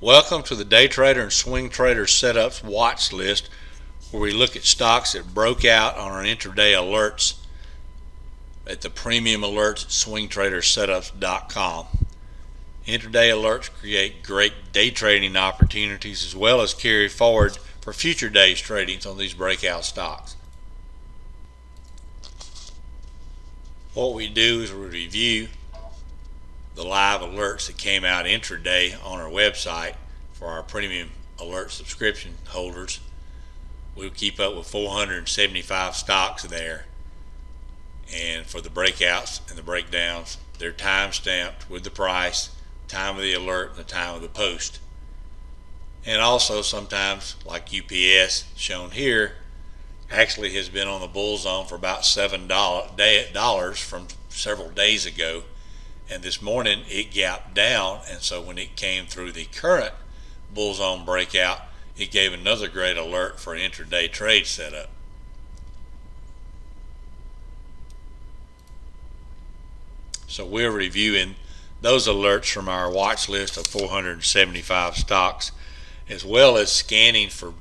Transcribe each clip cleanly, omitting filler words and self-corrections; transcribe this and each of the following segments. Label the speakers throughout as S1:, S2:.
S1: Welcome to the Day Trader and Swing Trader Setups watch list, where we look at stocks that broke out on our intraday alerts at the premium alerts at swingtradersetups.com. Intraday alerts create great day trading opportunities as well as carry forward for future days tradings on these breakout stocks. What we do is we review the live alerts that came out intraday on our website for our premium alert subscription holders. We'll keep up with 475 stocks there, and for the breakouts and the breakdowns, they're time stamped with the price, time of the alert, and the time of the post. And also sometimes, like UPS shown here, actually has been on the bull zone for about $7 from several days ago. And this morning it gapped down, and so when it came through the current bull zone breakout, it gave another great alert for an intraday trade setup. So we're reviewing those alerts from our watch list of 475 stocks, as well as scanning for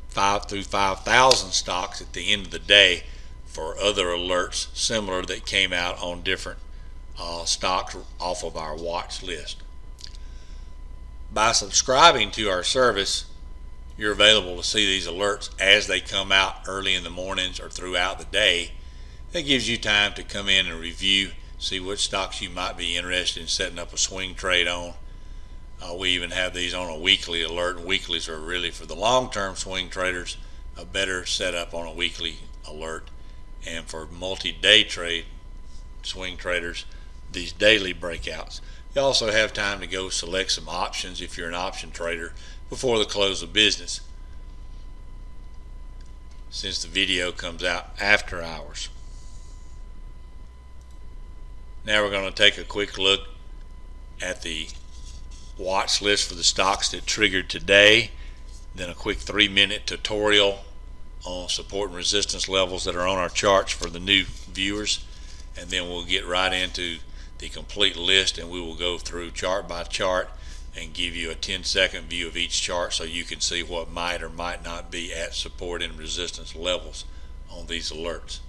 S1: 5 through 5,000 stocks at the end of the day for other alerts similar that came out on different stocks off of our watch list. By subscribing to our service, you're available to see these alerts as they come out early in the mornings or throughout the day. That gives you time to come in and review, see which stocks you might be interested in setting up a swing trade on. We even have these on a weekly alert, and weeklies are really for the long-term swing traders, a better setup on a weekly alert. And for multi-day trade swing traders, these daily breakouts. You also have time to go select some options if you're an option trader before the close of business, since the video comes out after hours. Now we're going to take a quick look at the watch list for the stocks that triggered today, then a quick 3-minute tutorial on support and resistance levels that are on our charts for the new viewers, and then we'll get right into the complete list, and we will go through chart by chart and give you a 10-second view of each chart so you can see what might or might not be at support and resistance levels on these alerts.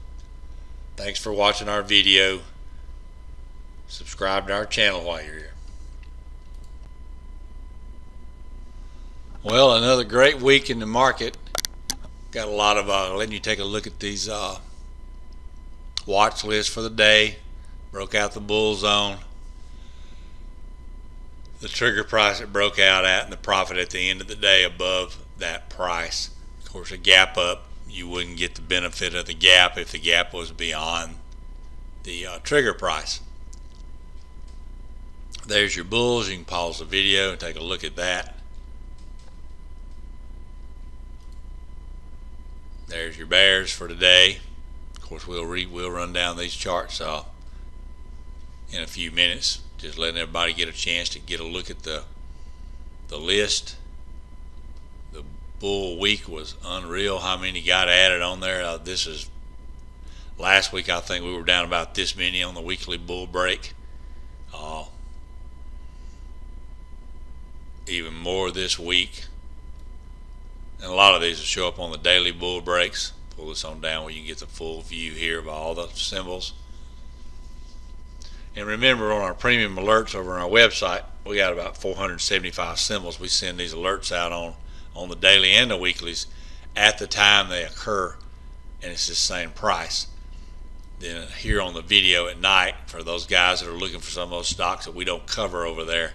S1: Thanks for watching our video. Subscribe to our channel while you're here. Well, another great week in the market. Got a lot of letting you take a look at these watch lists for the day. Broke out the bull zone, the trigger price it broke out at, and the profit at the end of the day above that price. Of course, a gap up, you wouldn't get the benefit of the gap if the gap was beyond the trigger price. There's your bulls. You can pause the video and take a look at that. There's your bears for today. Of course, we'll run down these charts in a few minutes, just letting everybody get a chance to get a look at the list. The bull week was unreal how many got added on there. This is last week, I think we were down about this many on the weekly bull break. Even more this week, and a lot of these will show up on the daily bull breaks. Pull this on down where you can get the full view here of all the symbols. And remember, on our premium alerts over on our website, we got about 475 symbols. We send these alerts out on the daily and the weeklies at the time they occur, and it's the same price. Then here on the video at night, for those guys that are looking for some of those stocks that we don't cover over there,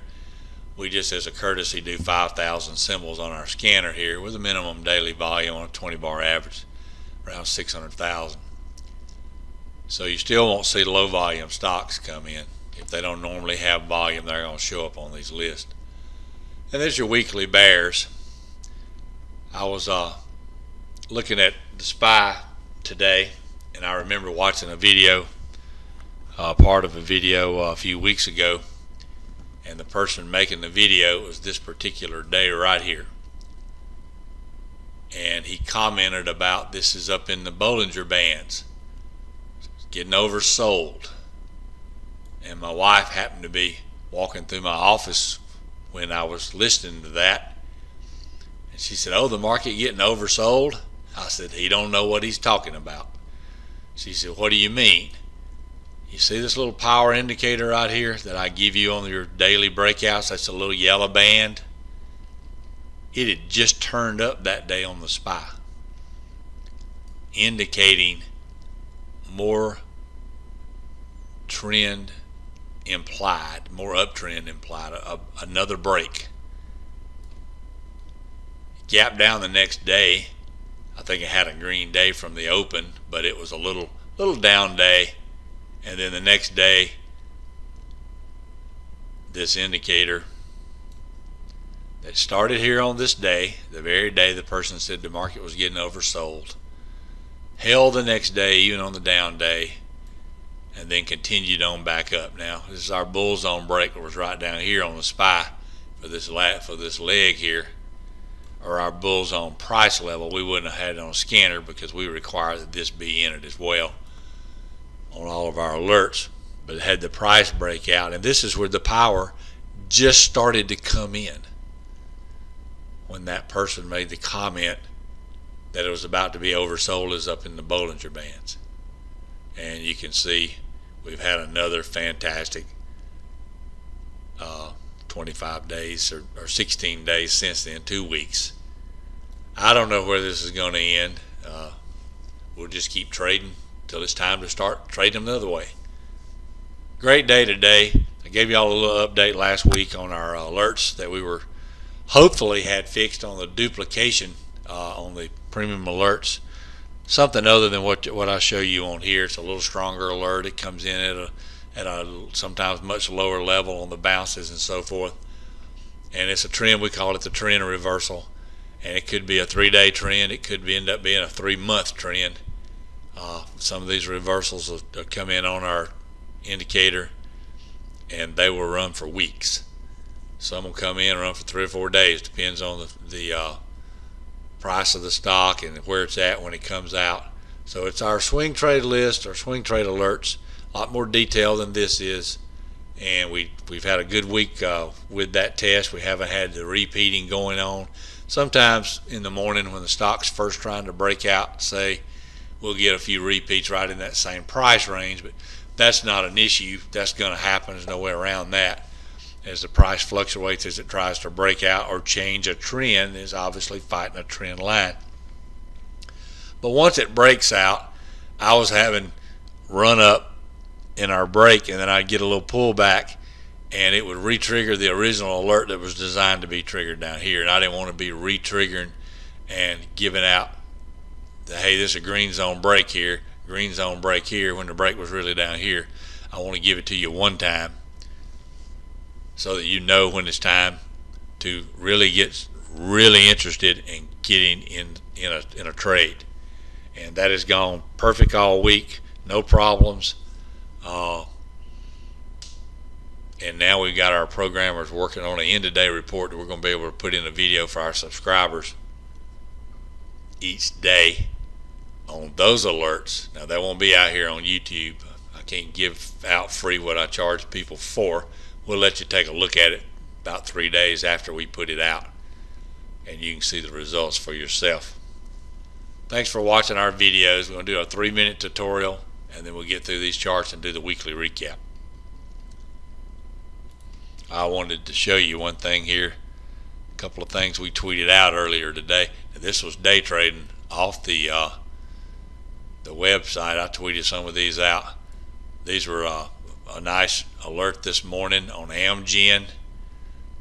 S1: we just, as a courtesy, do 5,000 symbols on our scanner here with a minimum daily volume on a 20-bar average, around 600,000. So you still won't see low volume stocks come in. If they don't normally have volume, they're going to show up on these lists. And there's your weekly bears. I was looking at the SPY today, and I remember watching a video, part of a video a few weeks ago, and the person making the video was this particular day right here. And he commented about this is up in the Bollinger Bands, getting oversold. And my wife happened to be walking through my office when I was listening to that. And she said, "Oh, the market getting oversold?" I said, "He don't know what he's talking about." She said, "What do you mean?" You see this little power indicator right here that I give you on your daily breakouts? That's a little yellow band. It had just turned up that day on the SPY, indicating more trend implied, more uptrend implied, another break. Gap down the next day. I think it had a green day from the open, but it was a little down day. And then the next day, this indicator that started here on this day, the very day the person said the market was getting oversold, held the next day, even on the down day, and then continued on back up. Now, this is our bull zone break. It was right down here on the SPY for this leg here, or our bull zone price level. We wouldn't have had it on a scanner because we require that this be in it as well on all of our alerts. But it had the price breakout, and this is where the power just started to come in when that person made the comment that it was about to be oversold, is up in the Bollinger Bands. And you can see we've had another fantastic 25 days or 16 days since then, 2 weeks. I don't know where this is going to end. We'll just keep trading till it's time to start trading them the other way. Great day today. I gave you all a little update last week on our alerts that we were hopefully had fixed on the duplication on the premium alerts. Something other than what I show you on here. It's a little stronger alert. It comes in at a sometimes much lower level on the bounces and so forth. And it's a trend. We call it the trend reversal. And it could be a 3-day trend. It could end up being a 3-month trend. Some of these reversals will come in on our indicator, and they will run for weeks. Some will come in and run for 3 or 4 days. Depends on the price of the stock and where it's at when it comes out. So it's our swing trade list, our swing trade alerts. A lot more detail than this is, and we've had a good week with that test. We haven't had the repeating going on. Sometimes in the morning when the stock's first trying to break out, say, we'll get a few repeats right in that same price range, but that's not an issue. That's going to happen. There's no way around that. As the price fluctuates, as it tries to break out or change a trend, is obviously fighting a trend line. But once it breaks out, I was having run up in our break, and then I'd get a little pullback, and it would re-trigger the original alert that was designed to be triggered down here. And I didn't want to be re-triggering and giving out the, hey, this is a green zone break here, green zone break here, when the break was really down here. I want to give it to you one time so that you know when it's time to really get really interested in getting in a trade. And that has gone perfect all week, no problems. And now we've got our programmers working on an end-of-day report that we're going to be able to put in a video for our subscribers each day on those alerts. Now, that won't be out here on YouTube. I can't give out free what I charge people for. We'll let you take a look at it about 3 days after we put it out, and you can see the results for yourself. Thanks for watching our videos. We're going to do a 3-minute tutorial, and then we'll get through these charts and do the weekly recap. I wanted to show you one thing here, a couple of things we tweeted out earlier today. Now, this was day trading off the website. I tweeted some of these out. These were a nice alert this morning on Amgen.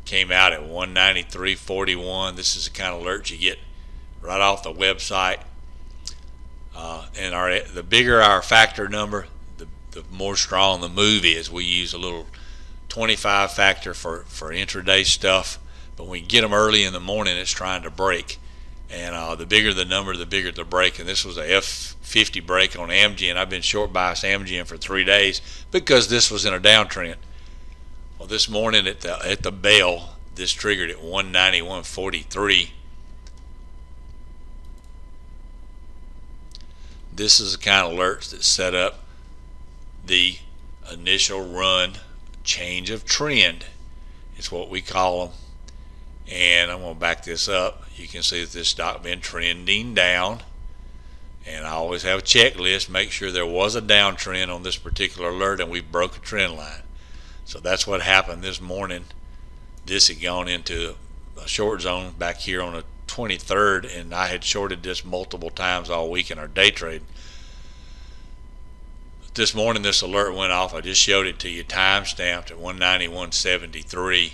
S1: Came out at 193.41. This is the kind of alert you get right off the website. And the bigger our factor number, the more strong the move is. We use a little 25 factor for intraday stuff, but when you get them early in the morning, it's trying to break. And the bigger the number, the bigger the break. And this was a F50 break on Amgen. I've been short bias Amgen for 3 days because this was in a downtrend. Well, this morning at the bell, this triggered at 191.43. This is the kind of alerts that set up the initial run change of trend. It's what we call them. And I'm going to back this up. You can see that this stock been trending down. And I always have a checklist, make sure there was a downtrend on this particular alert and we broke a trend line. So that's what happened this morning. This had gone into a short zone back here on the 23rd, and I had shorted this multiple times all week in our day trade. This morning this alert went off. I just showed it to you, time stamped at 191.73,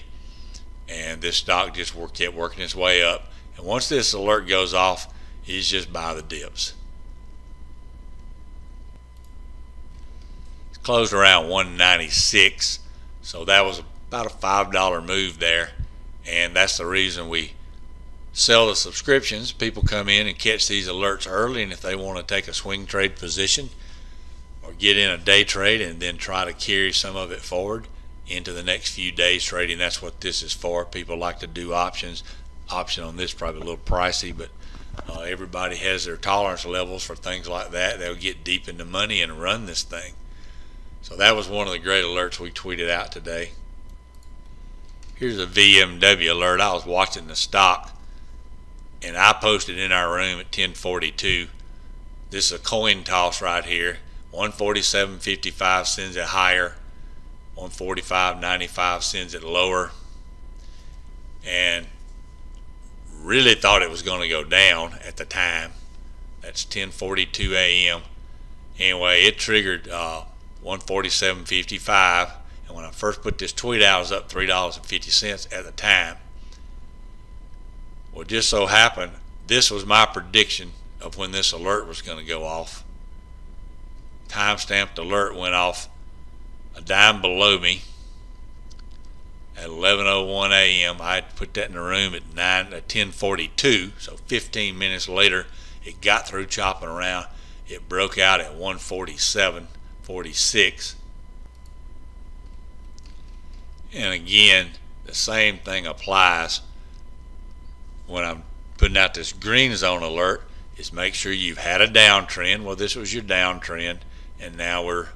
S1: and this stock just kept working its way up. And once this alert goes off, it's just buy the dips. It's closed around 196, so that was about a $5 move there, and that's the reason we sell the subscriptions. People come in and catch these alerts early, and if they want to take a swing trade position or get in a day trade and then try to carry some of it forward into the next few days trading, that's what this is for. People like to do options. Option on this probably a little pricey, but everybody has their tolerance levels for things like that. They'll get deep into money and run this thing. So that was one of the great alerts we tweeted out today. Here's a VMW alert. I was watching the stock, and I posted in our room at 10:42. This is a coin toss right here. 147.55 sends it higher. 145.95 sends it lower. And really thought it was going to go down at the time. That's 10:42 a.m. Anyway, it triggered 147.55. And when I first put this tweet out, it was up $3.50 at the time. Well, just so happened, this was my prediction of when this alert was going to go off. Time-stamped alert went off a dime below me at 11:01 a.m. I had put that in the room at 10:42, so 15 minutes later, it got through chopping around. It broke out at 147.46. And again, the same thing applies when I'm putting out this green zone alert. Is make sure you've had a downtrend. Well, this was your downtrend, and now we're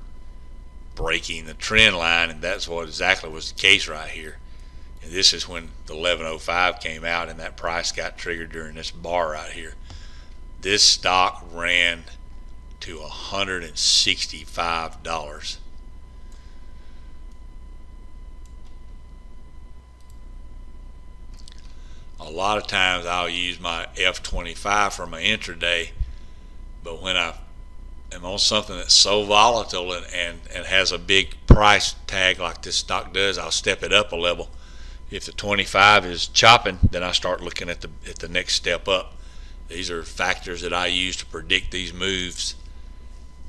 S1: breaking the trend line, and that's what exactly was the case right here. And this is when the 11:05 came out, and that price got triggered during this bar right here. This stock ran to $165. A lot of times I'll use my F25 for my intraday, but when I am on something that's so volatile and has a big price tag like this stock does, I'll step it up a level. If the 25 is chopping, then I start looking at the next step up. These are factors that I use to predict these moves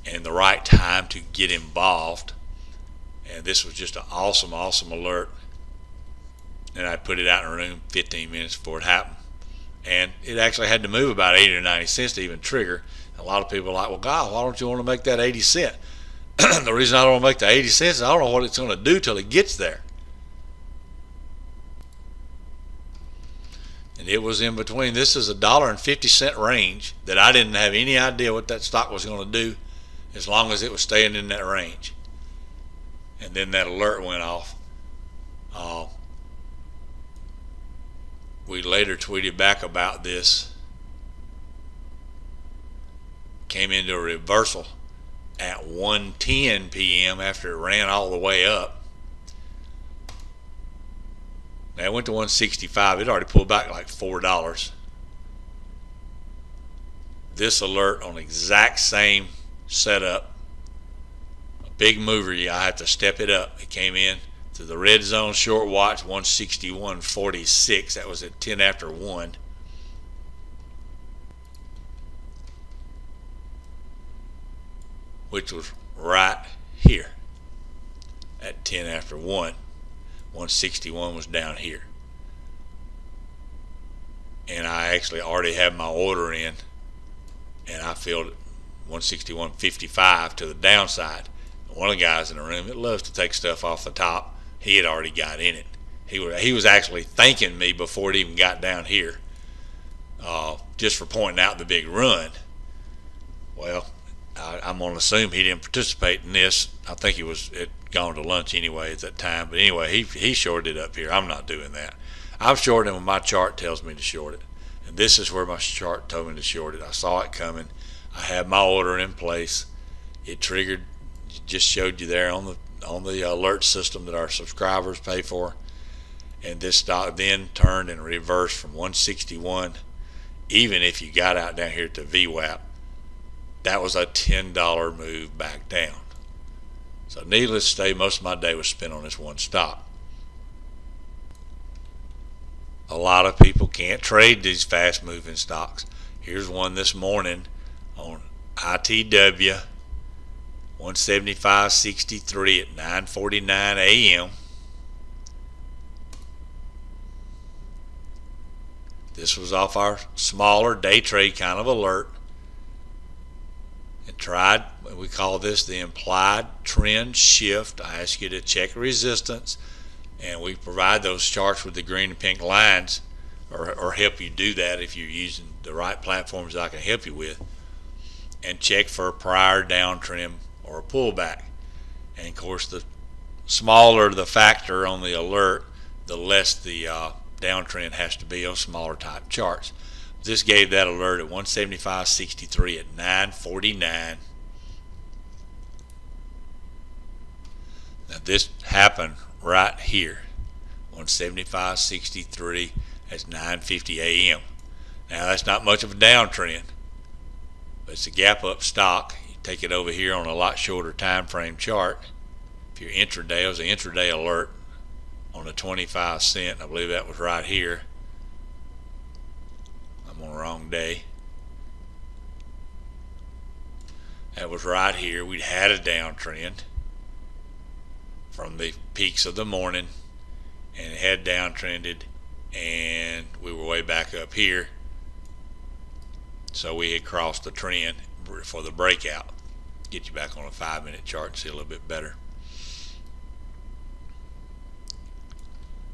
S1: and the right time to get involved. And this was just an awesome alert. And I put it out in a room 15 minutes before it happened. And it actually had to move about 80 or 90 cents to even trigger. A lot of people are like, well, God, why don't you want to make that 80 cent? The reason I don't want to make the 80 cents is I don't know what it's going to do till it gets there. And it was in between. This is $1.50 range that I didn't have any idea what that stock was going to do as long as it was staying in that range. And then that alert went off. We later tweeted back about this. Came into a reversal at 1:10 p.m. after it ran all the way up. Now it went to 165. It already pulled back like $4. This alert on the exact same setup. A big mover, I had to step it up. It came in to the red zone short watch, 161.46. That was at 10 after 1. Which was right here at 10 after 1. 161 was down here. And I actually already had my order in, and I filled 161.55 to the downside. One of the guys in the room that loves to take stuff off the top, he had already got in it. He was actually thanking me before it even got down here, just for pointing out the big run. Well, I'm going to assume he didn't participate in this. I think he was gone to lunch anyway at that time. But anyway, he shorted it up here. I'm not doing that. I'm shorting when my chart tells me to short it. And this is where my chart told me to short it. I saw it coming. I had my order in place. It triggered. Just showed you there on the alert system that our subscribers pay for. And this stock then turned and reversed from 161. Even if you got out down here to VWAP, that was a $10 move back down. So needless to say, most of my day was spent on this one stock. A lot of people can't trade these fast moving stocks. Here's one this morning on ITW, 175.63 at 9:49 a.m. This was off our smaller day trade kind of alert. And we call this the implied trend shift. I ask you to check resistance, and we provide those charts with the green and pink lines, or help you do that if you're using the right platforms that I can help you with, and check for a prior downtrend or a pullback. And of course, the smaller the factor on the alert, the less the downtrend has to be on smaller type charts. This gave that alert at 175.63 at 9:49. Now this happened right here, 175.63 at 9:50 a.m. Now that's not much of a downtrend, but it's a gap up stock. You take it over here on a lot shorter time frame chart. If you're intraday, it was an intraday alert on a 25 cent. I believe that was right here. I'm on the wrong day. That was right here. We'd had a downtrend from the peaks of the morning, and it had downtrended, and we were way back up here. So we had crossed the trend for the breakout. Get you back on a 5-minute chart and see a little bit better.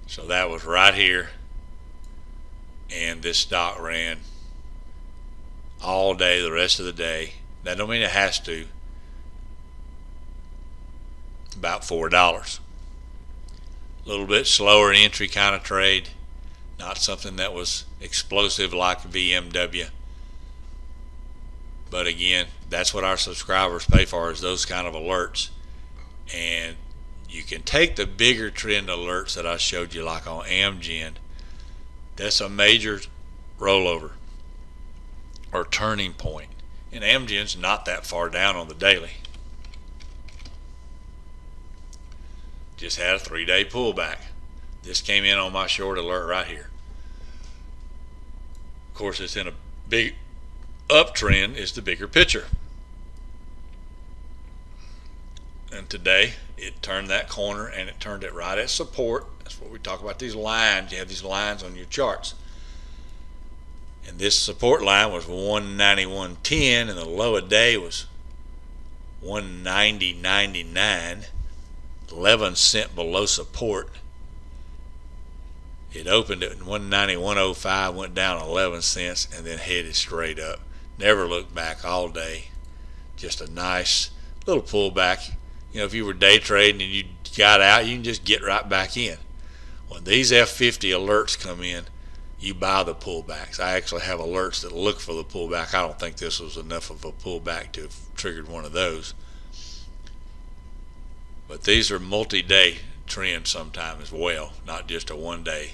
S1: So that was right here, and this stock ran all day, the rest of the day. That don't mean it has to. About $4. A little bit slower entry kind of trade, not something that was explosive like VMW. But again, that's what our subscribers pay for, is those kind of alerts. And you can take the bigger trend alerts that I showed you, like on Amgen. That's a major rollover or turning point. And Amgen's not that far down on the daily. Just had a 3-day pullback. This came in on my short alert right here. Of course, it's in a big uptrend, is the bigger picture. And today it turned that corner, and it turned it right at support. That's what we talk about, these lines. You have these lines on your charts. And this support line was 191.10, and the low of day was 190.99, 11 cent below support. It opened at 191.05, went down 11 cents, and then headed straight up. Never looked back all day. Just a nice little pullback. You know, if you were day trading and you got out, you can just get right back in. When these F50 alerts come in, you buy the pullbacks. I actually have alerts that look for the pullback. I don't think this was enough of a pullback to have triggered one of those. But these are multi-day trends sometimes as well, not just a one-day.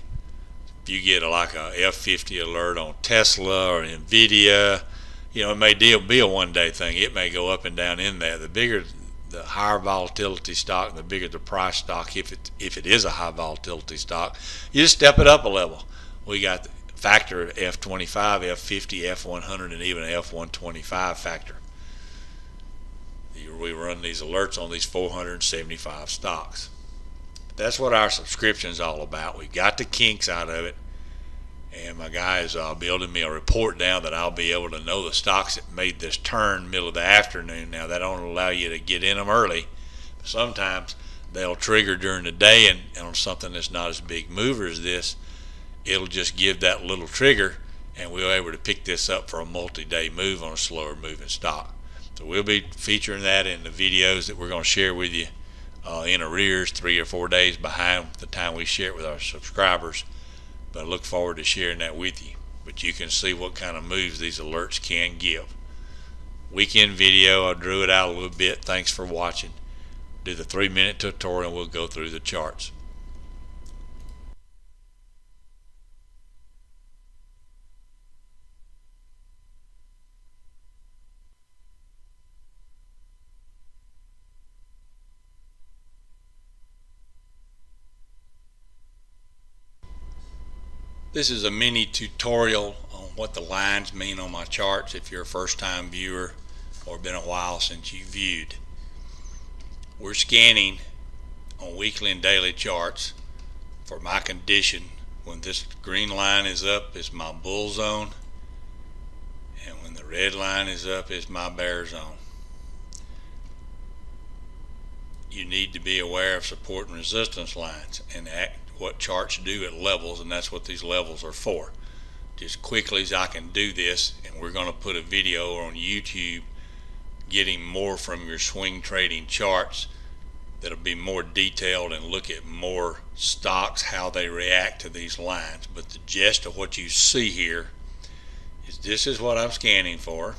S1: If you get like a F50 alert on Tesla or Nvidia, you know, it may be a one-day thing. It may go up and down in there. The higher volatility stock, the bigger the price stock, if it is a high volatility stock, you just step it up a level. We got the factor F25, F50, F100, and even F125 factor. We run these alerts on these 475 stocks. That's what our subscription is all about. We got the kinks out of it, and my guy is building me a report now that I'll be able to know the stocks that made this turn middle of the afternoon. Now, that don't allow you to get in them early. Sometimes they'll trigger during the day, and on something that's not as big mover as this, it'll just give that little trigger, and we're able to pick this up for a multi-day move on a slower moving stock. So we'll be featuring that in the videos that we're going to share with you in arrears, 3 or 4 days behind the time we share it with our subscribers. But I look forward to sharing that with you. But you can see what kind of moves these alerts can give. Weekend video, I drew it out a little bit. Thanks for watching. Do the 3-minute tutorial and we'll go through the charts. This is a mini tutorial on what the lines mean on my charts if you're a first-time viewer or been a while since you viewed. We're scanning on weekly and daily charts for my condition. When this green line is up, it's my bull zone, and when the red line is up, it's my bear zone. You need to be aware of support and resistance lines and what charts do at levels, and that's what these levels are for. Just quickly as I can do this, and we're going to put a video on YouTube getting more from your swing trading charts that'll be more detailed and look at more stocks, how they react to these lines. But the gist of what you see here is this is what I'm scanning for,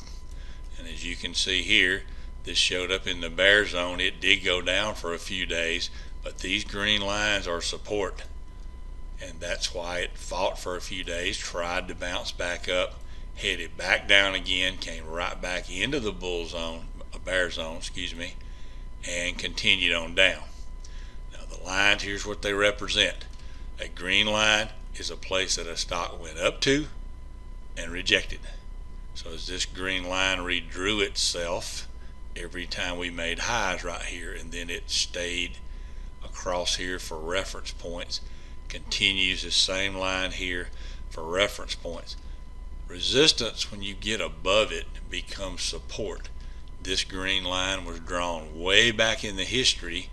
S1: and as you can see here, this showed up in the bear zone. It did go down for a few days, but these green lines are support, and that's why it fought for a few days, tried to bounce back up, headed back down again, came right back into the bull zone, bear zone, excuse me, and continued on down. Now the lines, here's what they represent. A green line is a place that a stock went up to and rejected. So as this green line redrew itself every time we made highs right here, and then it stayed across here for reference points, continues the same line here for reference points. Resistance, when you get above it, becomes support. This green line was drawn way back in the history,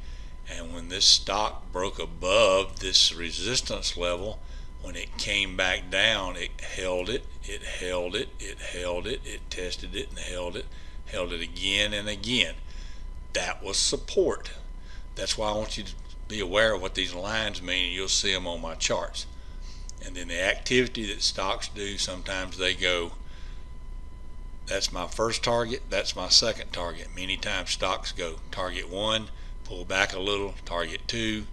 S1: and when this stock broke above this resistance level, when it came back down, it held it, it held it, it held it, it tested it and held it again and again. That was support. That's why I want you to be aware of what these lines mean. You'll see them on my charts. And then the activity that stocks do, sometimes they go, that's my first target, that's my second target. Many times stocks go target 1, pull back a little, target 2,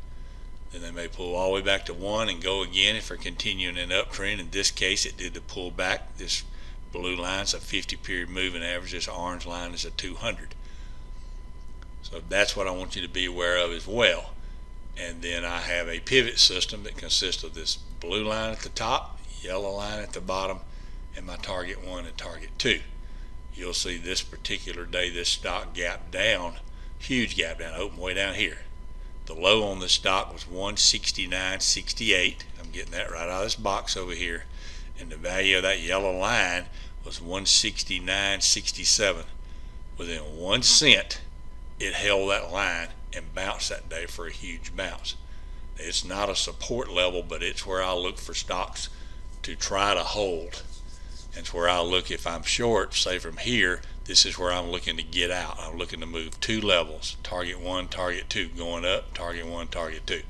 S1: then they may pull all the way back to 1 and go again if they're continuing an uptrend. In this case, it did the pull back. This blue line is a 50-period moving average. This orange line is a 200. So that's what I want you to be aware of as well. And then I have a pivot system that consists of this blue line at the top, yellow line at the bottom, and my target 1 and target 2. You'll see this particular day this stock gapped down, huge gap down, open way down here. The low on this stock was 169.68. I'm getting that right out of this box over here, and the value of that yellow line was 169.67. Within 1 cent it held that line and bounced that day for a huge bounce. It's not a support level, but it's where I look for stocks to try to hold. It's where I look if I'm short, say from here, this is where I'm looking to get out. I'm looking to move 2 levels, target 1, target 2, going up, target 1, target 2.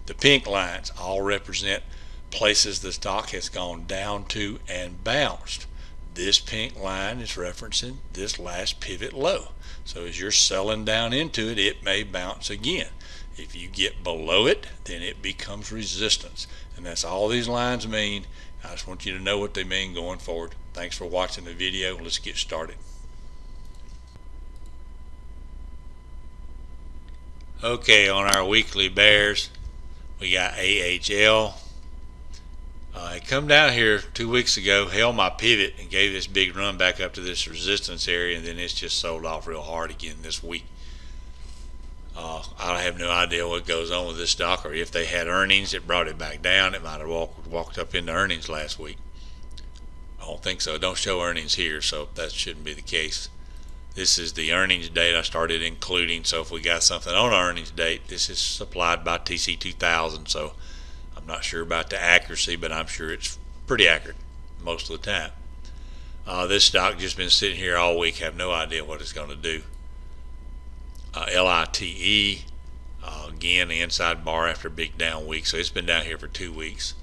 S1: The pink lines all represent places the stock has gone down to and bounced. This pink line is referencing this last pivot low. So as you're selling down into it, it may bounce again. If you get below it, then it becomes resistance. And that's all these lines mean. I just want you to know what they mean going forward. Thanks for watching the video. Let's get started. Okay, on our weekly bears, we got AHL. It come down here 2 weeks ago, held my pivot and gave this big run back up to this resistance area, and then it's just sold off real hard again this week. I have no idea what goes on with this stock, or if they had earnings it brought it back down. It might have walked up into earnings last week. I don't think so. It don't show earnings here, so that shouldn't be the case. This is the earnings date I started including, so if we got something on our earnings date, this is supplied by TC2000, so I'm not sure about the accuracy, but I'm sure it's pretty accurate most of the time. This stock just been sitting here all week, have no idea what it's going to do. LITE, again, the inside bar after a big down week, so it's been down here for 2 weeks.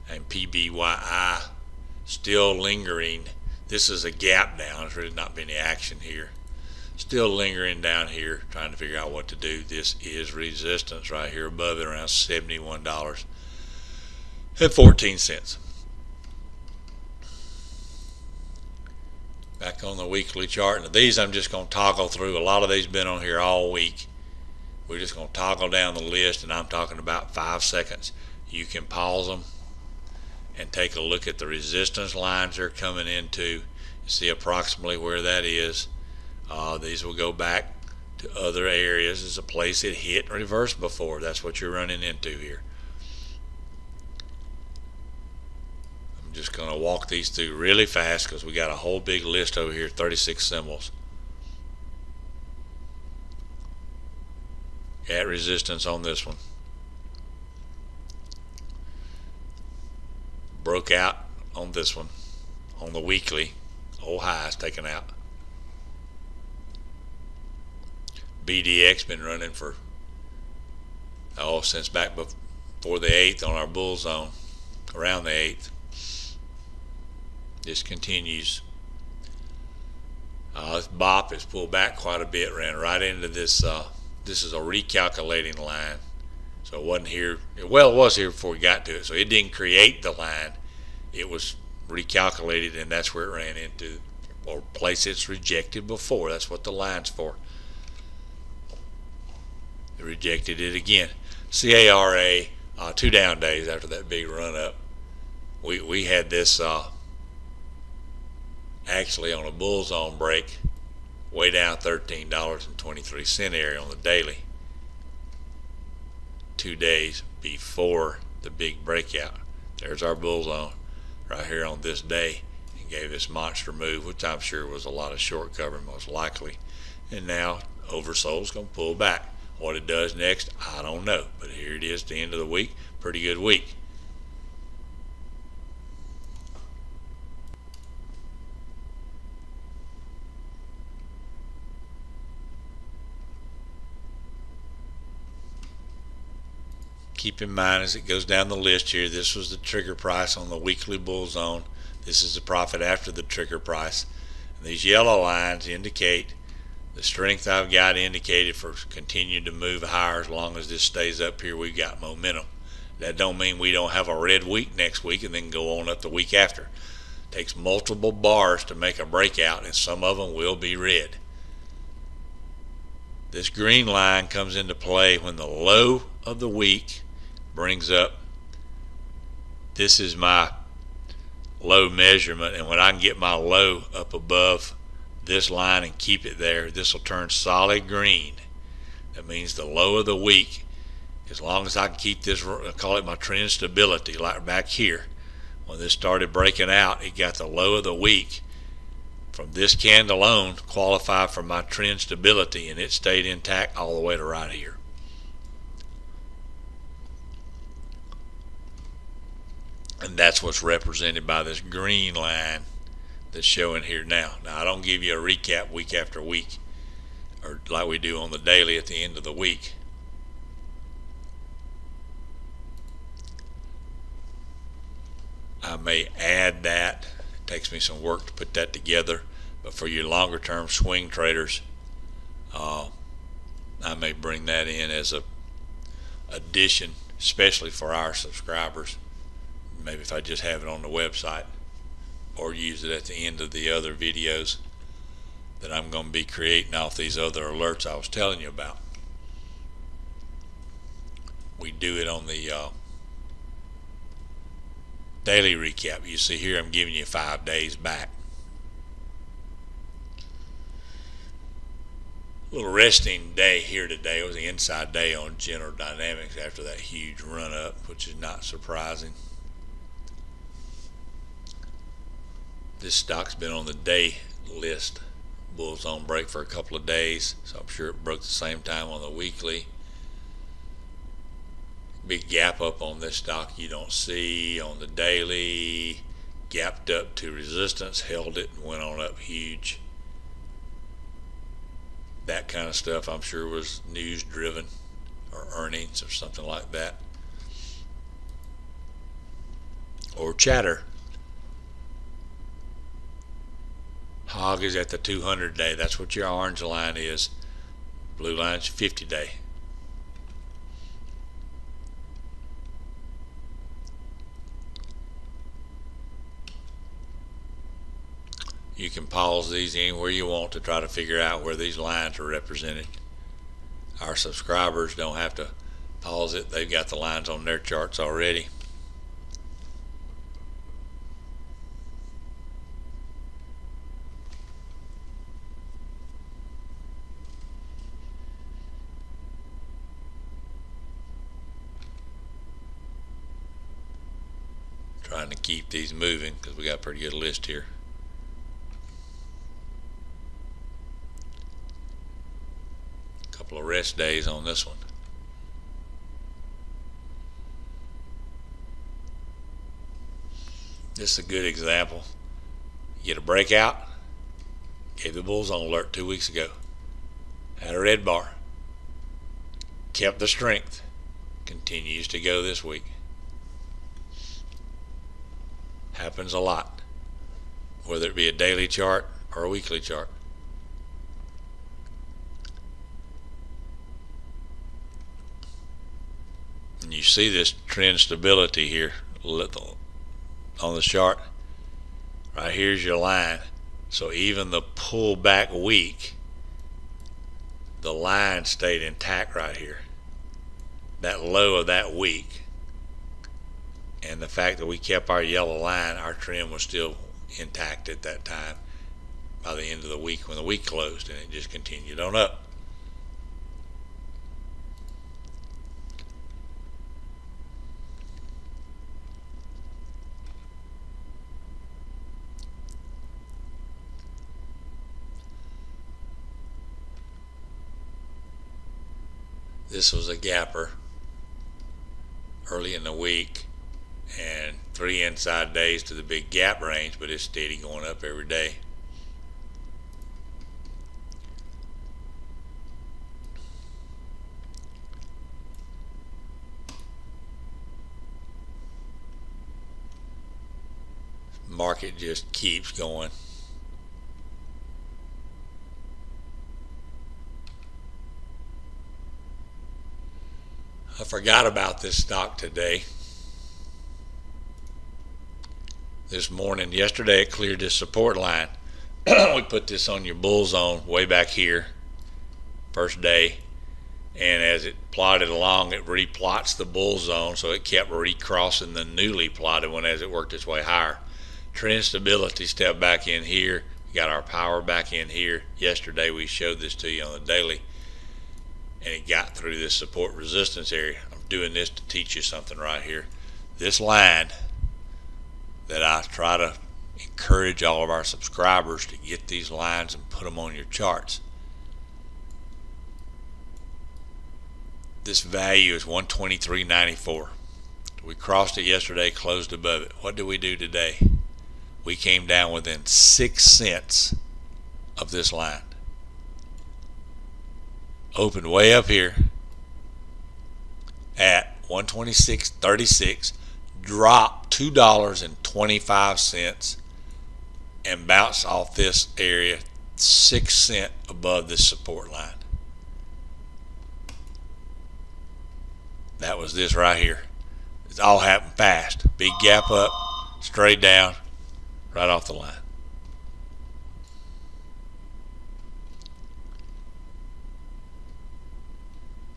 S1: And PBYI still lingering. This is a gap down. There's really not been any action here. Still lingering down here, trying to figure out what to do. This is resistance right here above it, around $71.14. Back on the weekly chart. Now these I'm just going to toggle through. A lot of these been on here all week. We're just going to toggle down the list, and I'm talking about 5 seconds. You can pause them and take a look at the resistance lines they're coming into. See approximately where that is. These will go back to other areas. It's a place it hit and reversed before. That's what you're running into here. I'm just going to walk these through really fast because we got a whole big list over here, 36 symbols. At resistance on this one. Broke out on this one. On the weekly, old highs taken out. BDX been running for since back before the 8th on our bull zone, around the 8th. This continues. This BOP has pulled back quite a bit, ran right into this. This is a recalculating line, so it wasn't here. Well, it was here before we got to it, so it didn't create the line. It was recalculated, and that's where it ran into, or place it's rejected before. That's what the line's for. It rejected it again. CARA, 2 down days after that big run up. We had this actually on a bull zone break way down $13.23 area on the daily. 2 days before the big breakout. There's our bull zone right here on this day, and gave this monster move, which I'm sure was a lot of short cover most likely. And now oversold's going to pull back. What it does next, I don't know, but here it is, the end of the week. Pretty good week. Keep in mind as it goes down the list here, this was the trigger price on the weekly bull zone. This is the profit after the trigger price. And these yellow lines indicate the strength I've got indicated for continuing to move higher. As long as this stays up here, we've got momentum. That don't mean we don't have a red week next week and then go on up the week after. It takes multiple bars to make a breakout, and some of them will be red. This green line comes into play when the low of the week brings up. This is my low measurement, and when I can get my low up above this line and keep it there, this will turn solid green. That means the low of the week, as long as I can keep this, I call it my trend stability, like back here. When this started breaking out, it got the low of the week from this candle alone, qualified for my trend stability, and it stayed intact all the way to right here. And that's what's represented by this green line that's showing here now. Now, I don't give you a recap week after week, or like we do on the daily at the end of the week. I may add that. It takes me some work to put that together, but for your longer term swing traders, I may bring that in as a addition, especially for our subscribers. Maybe if I just have it on the website, or use it at the end of the other videos that I'm going to be creating off these other alerts I was telling you about. We do it on the daily recap. You see here I'm giving you 5 days back. A little resting day here today. It was the inside day on General Dynamics after that huge run up, which is not surprising. This stock's been on the day list, bull zone break, for a couple of days, so I'm sure it broke the same time on the weekly. Big gap up on this stock you don't see on the daily. gapped up to resistance, held it, and went on up huge. That kind of stuff I'm sure was news driven or earnings or something like that, or chatter. Hog is at the 200 day. That's what your orange line is. Blue line's 50 day. You can pause these anywhere you want to try to figure out where these lines are represented. Our subscribers don't have to pause it. They've got the lines on their charts already. Trying to keep these moving because we got a pretty good list here. Couple of rest days on this one. This is a good example. You get a breakout. Gave the bulls on alert 2 weeks ago. Had a red bar. Kept the strength. Continues to go this week. Happens a lot, whether it be a daily chart or a weekly chart. And you see this trend stability here on the chart. Right here's your line. So even the pullback week, the line stayed intact right here. That low of that week, and the fact that we kept our yellow line, our trend was still intact at that time by the end of the week when the week closed, and it just continued on up. This was a gapper early in the week, and 3 inside days to the big gap range, but it's steady going up every day. Market just keeps going. I forgot about this stock today. This morning, yesterday it cleared this support line. We put this on your bull zone way back here, first day, and as it plotted along, it replots the bull zone, so it kept recrossing the newly plotted one as it worked its way higher. Trend stability stepped back in here. We got our power back in here. Yesterday we showed this to you on the daily, and it got through this support resistance area. I'm doing this to teach you something right here. This line that I try to encourage all of our subscribers to get these lines and put them on your charts. This value is 123.94. We crossed it yesterday, closed above it. What did we do today? We came down within 6 cents of this line. Opened way up here at 126.36, dropped $2.25 and bounced off this area 6 cents above this support line. That was this right here. It's all happened fast. Big gap up, straight down, right off the line.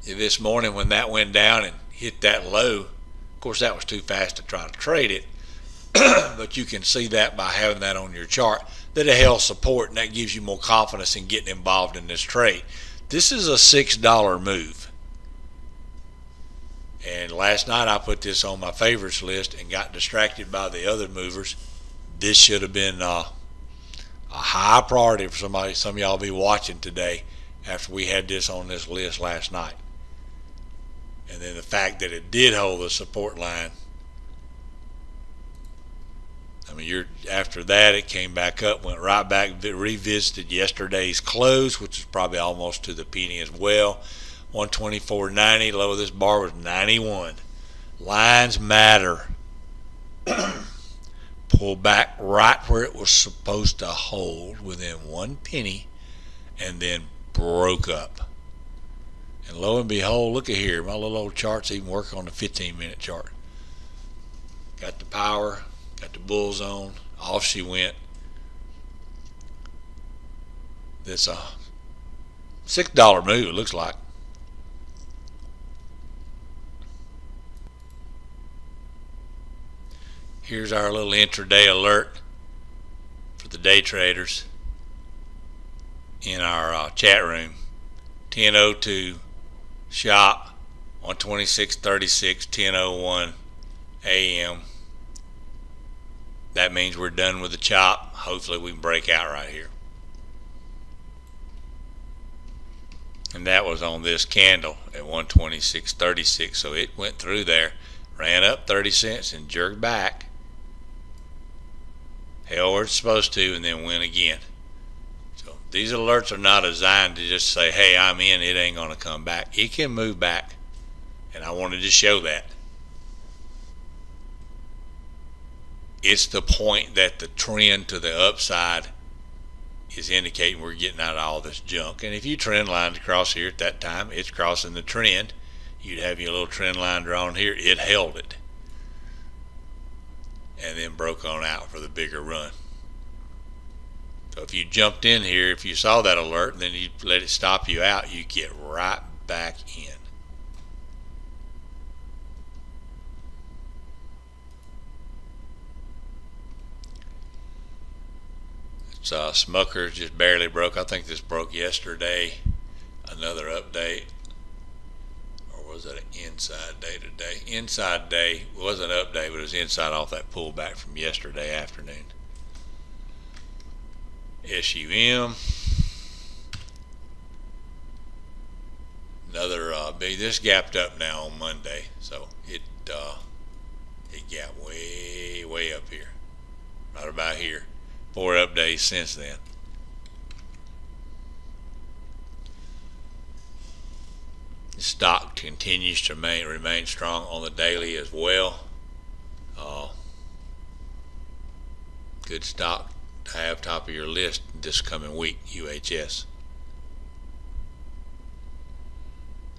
S1: This morning when that went down and hit that low, of course that was too fast to try to trade it, but you can see that by having that on your chart, that it held support, and that gives you more confidence in getting involved in this trade. This is a $6 move. And last night I put this on my favorites list and got distracted by the other movers. This should have been a high priority for somebody. Some of y'all be watching today after we had this on this list last night. And then the fact that it did hold the support line I mean, after that, it came back up, went right back, revisited yesterday's close, which is probably almost to the penny as well. 124.90. Low of this bar was 91. Lines matter. Pull back right where it was supposed to hold, within 1 penny, and then broke up. And lo and behold, look at here. My little old charts even work on the 15-minute chart. Got the power, got the bull zone. Off she went. That's a $6 move, it looks like. Here's our little intraday alert for the day traders in our chat room. 10:02 shop, 126.36, 10:01 a.m. That means we're done with the chop. Hopefully we can break out right here. And that was on this candle at 126.36. So it went through there, ran up 30 cents and jerked back, held where it's supposed to, and then went again. So these alerts are not designed to just say, hey, I'm in, it ain't going to come back. It can move back, and I wanted to show that. It's the point that the trend to the upside is indicating we're getting out of all this junk. And if you trend lined across here at that time, it's crossing the trend. You'd have your little trend line drawn here. It held it and then broke on out for the bigger run. So if you jumped in here, if you saw that alert, then you let it stop you out, you get right back in. Smucker's just barely broke. I think this broke yesterday. Another update. Or was it an inside day today? Inside day was an update, but it was inside off that pullback from yesterday afternoon. SUM. Another big. This gapped up now on Monday, so it gapped way up here, right about here. 4 updates since then. The stock continues to remain strong on the daily as well. Good stock to have top of your list this coming week. UHS.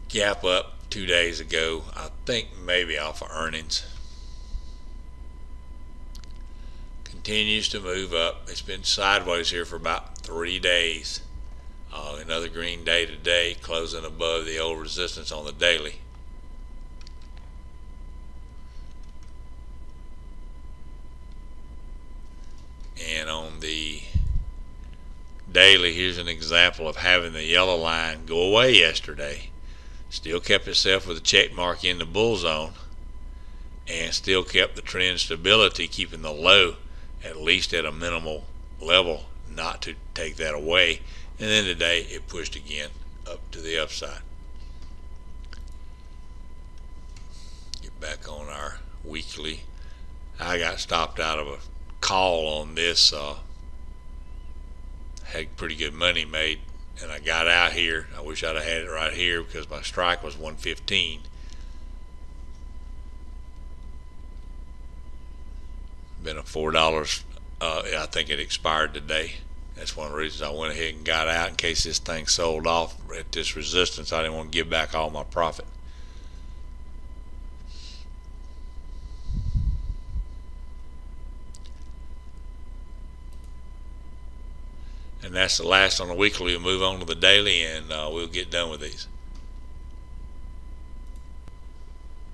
S1: Gap up 2 days ago, I think maybe off of earnings. Continues to move up. It's been sideways here for about 3 days. Another green day today, closing above the old resistance on the daily. And on the daily, here's an example of having the yellow line go away yesterday. Still kept itself with a check mark in the bull zone, and still kept the trend stability, keeping the low at least at a minimal level, not to take that away. And then today it pushed again up to the upside. Get back on our weekly. I got stopped out of a call on this. Had pretty good money made, and I got out here. I wish I'd have had it right here because my strike was 115. Been a $4. I think it expired today. That's one of the reasons I went ahead and got out, in case this thing sold off at this resistance. I didn't want to give back all my profit. And that's the last on the weekly. We'll move on to the daily, and we'll get done with these.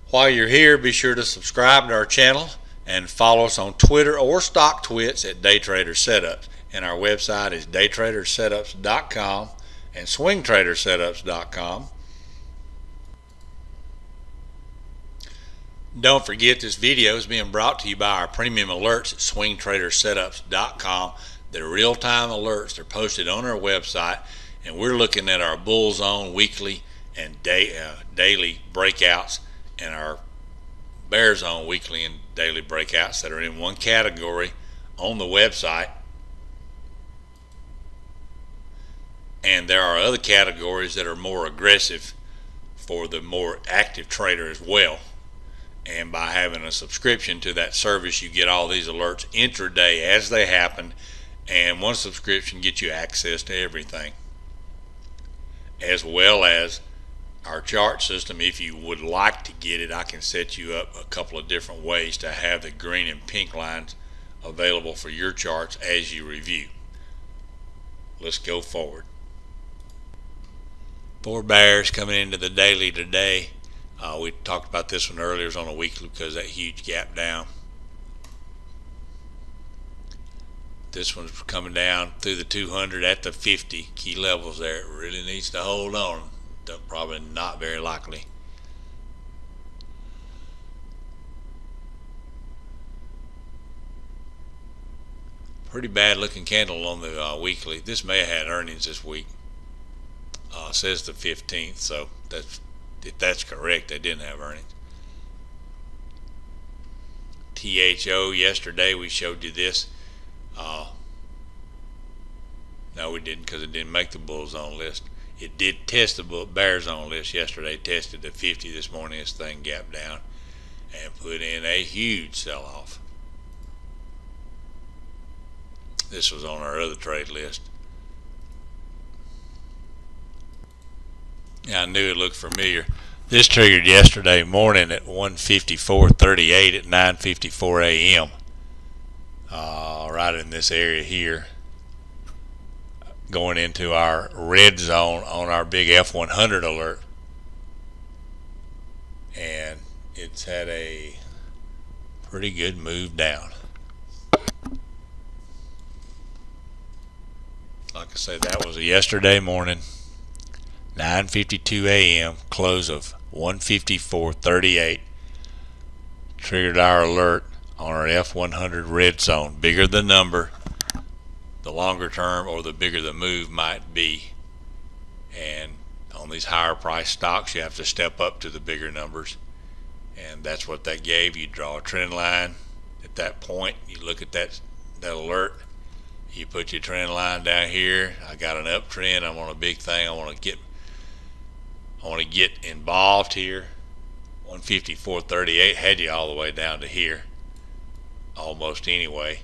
S1: While you're here, be sure to subscribe to our channel and follow us on Twitter or StockTwits at Daytrader Setups. And our website is daytradersetups.com and swingtradersetups.com. Don't forget, this video is being brought to you by our premium alerts at swingtradersetups.com. They're real-time alerts. They're posted on our website, and we're looking at our bull zone weekly and daily breakouts and our bear zone weekly and daily breakouts that are in one category on the website, and there are other categories that are more aggressive for the more active trader as well. And by having a subscription to that service, you get all these alerts intraday as they happen, and one subscription gets you access to everything, as well as our chart system. If you would like to get it, I can set you up a couple of different ways to have the green and pink lines available for your charts as you review. Let's go forward. 4 bears coming into the daily today. We talked about this one earlier. It was on a weekly because of that huge gap down. This one's coming down through the 200 at the 50 key levels there. It really needs to hold on. Probably not very likely. Pretty bad looking candle on the weekly. This may have had earnings this week. Says the 15th, so if that's correct, they didn't have earnings. THO yesterday, we showed you this. No, we didn't, because it didn't make the bull zone list. It did test the bear zone list yesterday. Tested the 50 this morning. This thing gapped down and put in a huge sell-off. This was on our other trade list. Yeah, I knew it looked familiar. This triggered yesterday morning at 154.38 at 9:54 a.m. Right in this area here, going into our red zone on our big F100 alert, and it's had a pretty good move down. Like I said, that was a yesterday morning, 9:52 a.m. close of 154.38. Triggered our alert on our F100 red zone. Bigger the number, the longer term, or the bigger the move might be. And on these higher price stocks, you have to step up to the bigger numbers, and that's what that gave. You draw a trend line at that point. You look at that alert. You put your trend line down here. I got an uptrend. I'm on a big thing. I want to get involved here. 154.38 had you all the way down to here, almost anyway.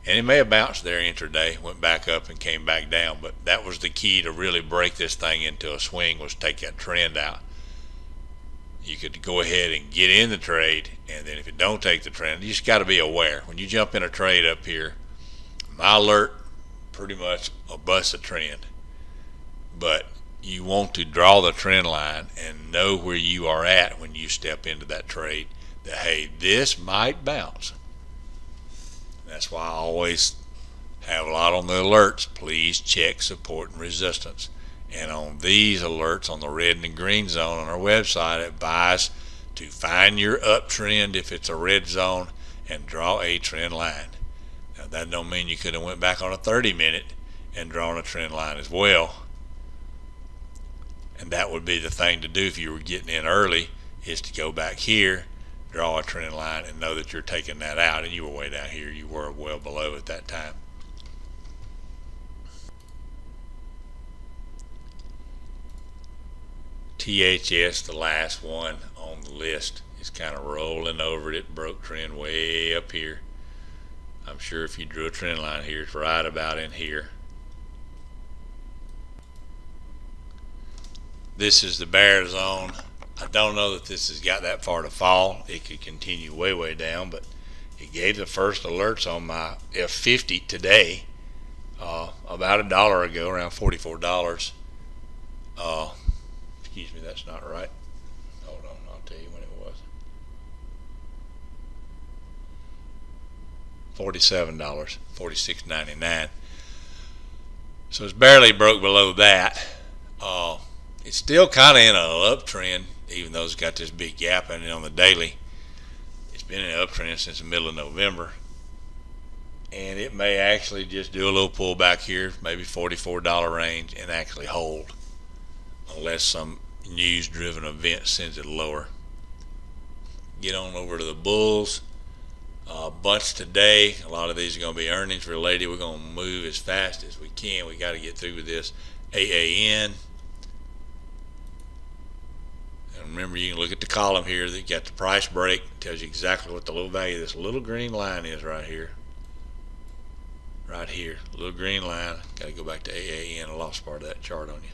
S1: And it may have bounced there intraday, went back up and came back down, but that was the key to really break this thing into a swing, was take that trend out. You could go ahead and get in the trade, and then if it don't take the trend, you just got to be aware. When you jump in a trade up here, my alert pretty much will bust a trend, but you want to draw the trend line and know where you are at when you step into that trade, that hey, this might bounce. That's why I always have a lot on the alerts. Please check support and resistance. And on these alerts, on the red and the green zone on our website, advise to find your uptrend if it's a red zone and draw a trend line. Now that don't mean you could have went back on a 30-minute and drawn a trend line as well. And that would be the thing to do if you were getting in early, is to go back here, draw a trend line, and know that you're taking that out. And you were way down here. You were well below at that time. THS, the last one on the list, is kind of rolling over it. It broke trend way up here. I'm sure if you drew a trend line here, it's right about in here. This is the bear zone. I don't know that this has got that far to fall. It could continue way down, but it gave the first alerts on my F50 today, about $1 ago, around $44. Excuse me, that's not right. Hold on, I'll tell you when it was. $47, $46.99. So it's barely broke below that. It's still kind of in an uptrend, even though it's got this big gap in it on the daily. It's been in an uptrend since the middle of November. And it may actually just do a little pullback here, maybe $44 range, and actually hold, unless some news-driven event sends it lower. get on over to the bulls. Bunch today. A lot of these are going to be earnings related. We're going to move as fast as we can. We got to get through with this AAN. And remember, you can look at the column here. That got the price break. It tells you exactly what the low value of this little green line is right here. Right here, little green line. Got to go back to AAN. I lost part of that chart on you.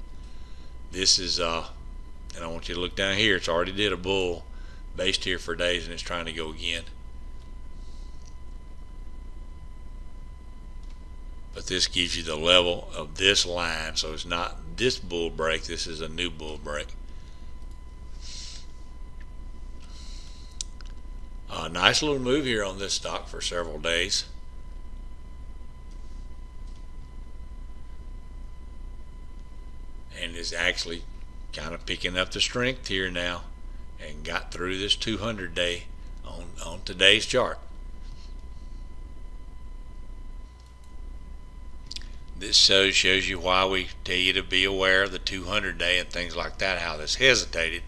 S1: This is and I want you to look down here. It's already did a bull based here for days, and it's trying to go again. But this gives you the level of this line, so it's not this bull break. This is a new bull break. Nice little move here on this stock for several days. And is actually kind of picking up the strength here now, and got through this 200 day on today's chart. This shows you why we tell you to be aware of the 200 day and things like that, how this hesitated.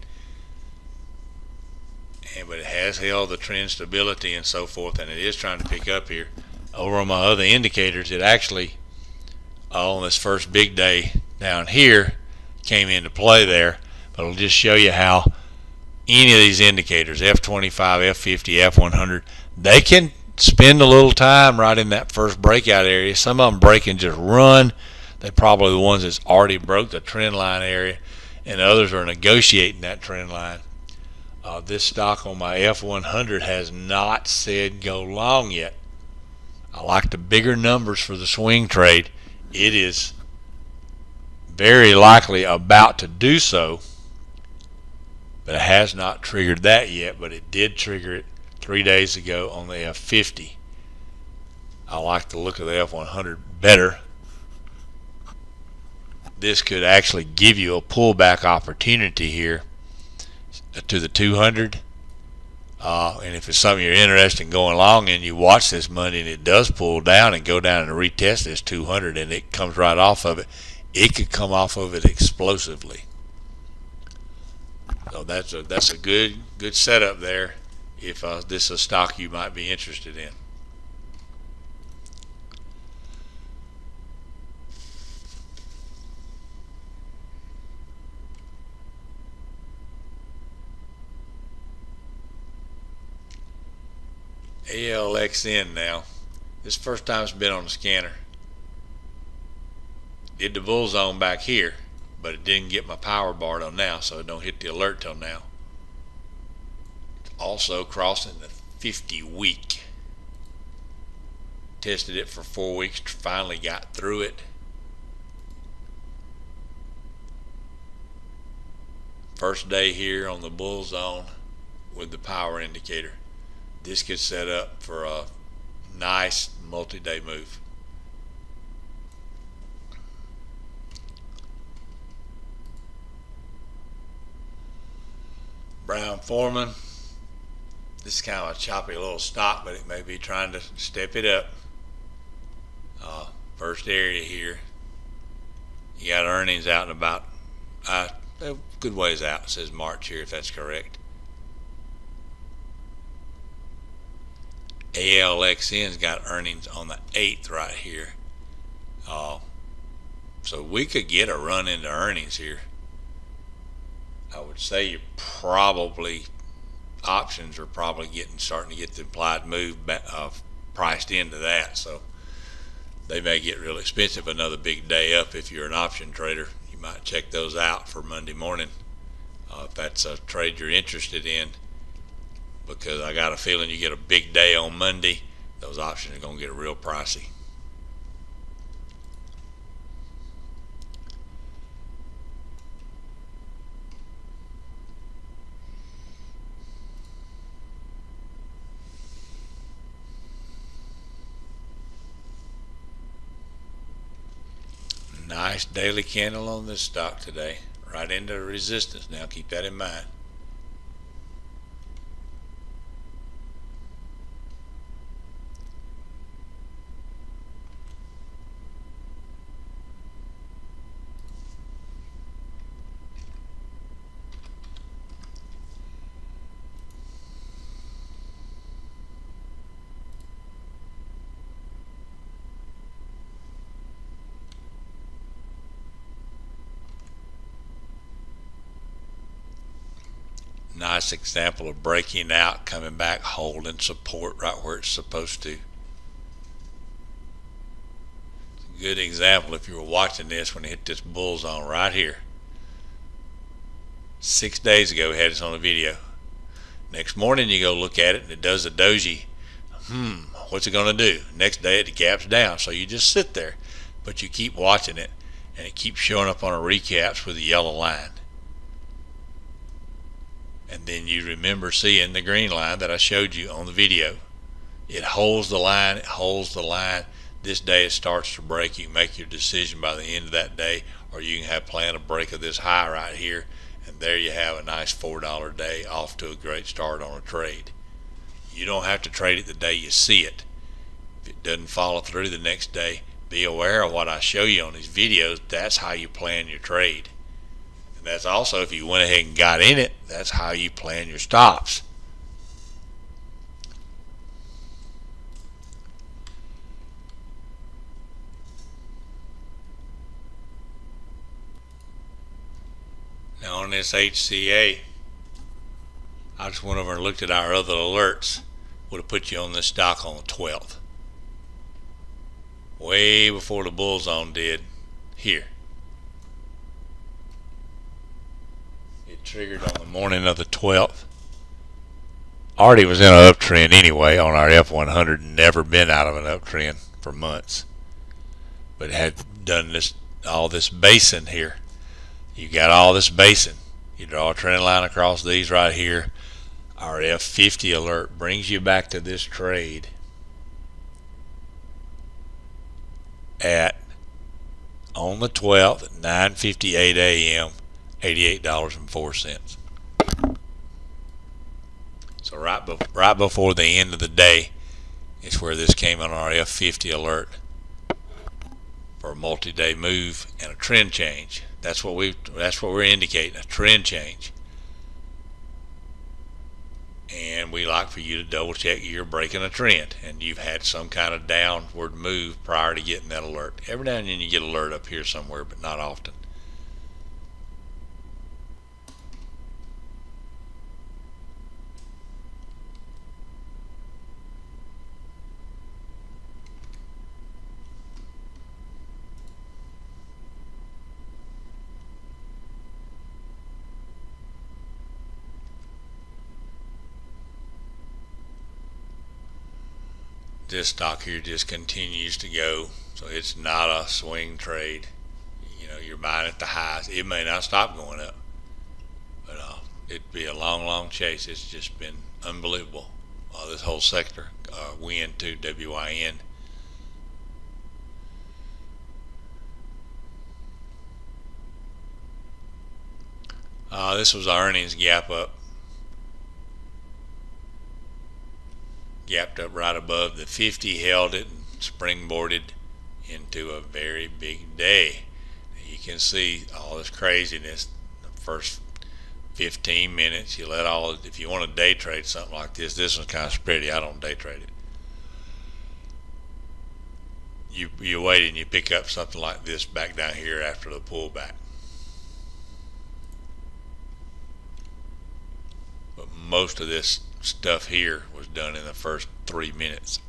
S1: But it has held the trend stability and so forth, and it is trying to pick up here. Over on my other indicators, it actually on this first big day down here came into play there. But it'll just show you how any of these indicators, F25, F50, F100, they can spend a little time right in that first breakout area. Some of them break and just run. They're probably the ones that's already broke the trend line area, and others are negotiating that trend line. This stock on my F100 has not said go long yet. I like the bigger numbers for the swing trade. It is very likely about to do so, but it has not triggered that yet, but it did trigger it 3 days ago on the F50. I like the look of the F100 better. This could actually give you a pullback opportunity here to the 200, and if it's something you're interested in going long in, you watch this Monday and it does pull down and go down and retest this 200, and it comes right off of it. It could come off of it explosively. So that's a good setup there if this is a stock you might be interested in. ALXN now. This first time it's been on the scanner. Did the bull zone back here, but it didn't get my power bar till now, so it don't hit the alert till now. It's also crossing the 50 week. Tested it for 4 weeks, finally got through it. First day here on the bull zone with the power indicator. This could set up for a nice multi-day move. Brown Foreman. This is kind of a choppy little stock, but it may be trying to step it up. First area here. You got earnings out in about a good ways out. It says March here, if that's correct. ALXN's got earnings on the 8th right here. So we could get a run into earnings here. I would say you probably options are probably starting to get the implied move priced into that. So they may get real expensive. Another big day up if you're an option trader. You might check those out for Monday morning if that's a trade you're interested in. Because I got a feeling you get a big day on Monday, those options are going to get real pricey. Nice daily candle on this stock today, right into resistance. Now keep that in mind. Nice example of breaking out, coming back, holding support right where it's supposed to. Good example if you were watching this when it hit this bull zone right here. 6 days ago we had this on a video. Next morning you go look at it and it does a doji. What's it going to do? Next day it gaps down, so you just sit there, but you keep watching it and it keeps showing up on a recaps with a yellow line. And then you remember seeing the green line that I showed you on the video. It holds the line, it holds the line. This day it starts to break. You can make your decision by the end of that day, or you can have plan a break of this high right here, and there you have a nice $4 day, off to a great start on a trade. You don't have to trade it the day you see it. If it doesn't follow through the next day, be aware of what I show you on these videos. That's how you plan your trade. And that's also, if you went ahead and got in it, that's how you plan your stops. Now on this HCA, I just went over and looked at our other alerts. Would have put you on this stock on the 12th. Way before the bull zone did here. It triggered on the morning of the 12th. Already was in an uptrend anyway on our F100, never been out of an uptrend for months. But it had done all this basin here. You got all this basin. You draw a trend line across these right here. Our F50 alert brings you back to this trade at on the 12th at 9:58 a.m. $88.04. So right before the end of the day is where this came on our F50 alert for a multi-day move and a trend change. That's what we're indicating, a trend change. And we like for you to double check you're breaking a trend and you've had some kind of downward move prior to getting that alert. Every now and then you get an alert up here somewhere, but not often. This stock here just continues to go, so it's not a swing trade. You know, you're buying at the highs. It may not stop going up, but it'd be a long chase. It's just been unbelievable. This whole sector, WIN to WIN. This was our earnings gap up. Gapped up right above the 50, held it and springboarded into a very big day. You can see all this craziness the first 15 minutes. You let if you want to day trade something like this one's kind of spready. I don't day trade it. You wait and you pick up something like this back down here after the pullback. But most of this stuff here was done in the first 3 minutes.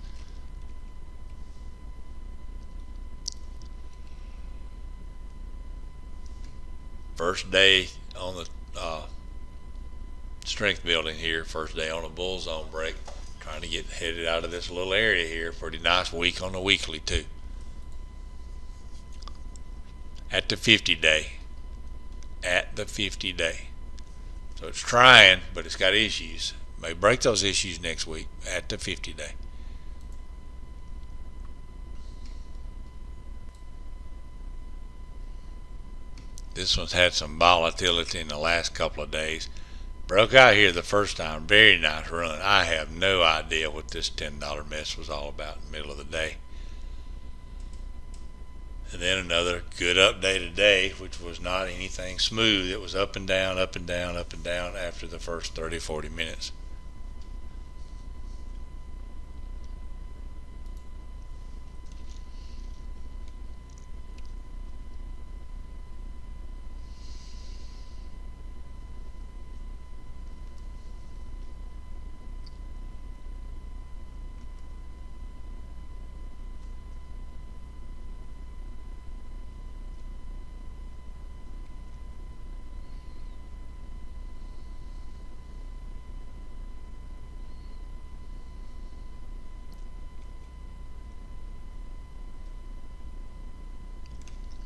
S1: First day on the strength building here, first day on a bull zone break, trying to get headed out of this little area here. Pretty nice week on the weekly too. At the 50 day. At the 50 day. So it's trying, but it's got issues. May break those issues next week at the 50 day. This one's had some volatility in the last couple of days. Broke out here the first time. Very nice run. I have no idea what this $10 mess was all about in the middle of the day. And then another good up day today, which was not anything smooth. It was up and down, up and down, up and down after the first 30-40 minutes.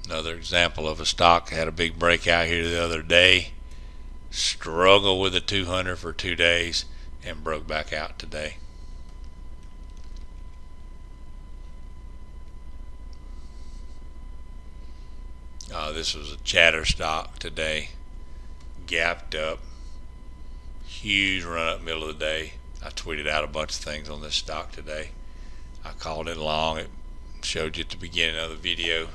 S1: Another example of a stock had a big breakout here the other day, struggled with the 200 for 2 days, and broke back out today. This was a chatter stock today, gapped up, huge run up middle of the day. I tweeted out a bunch of things on this stock today. I called it long. It showed you at the beginning of the video.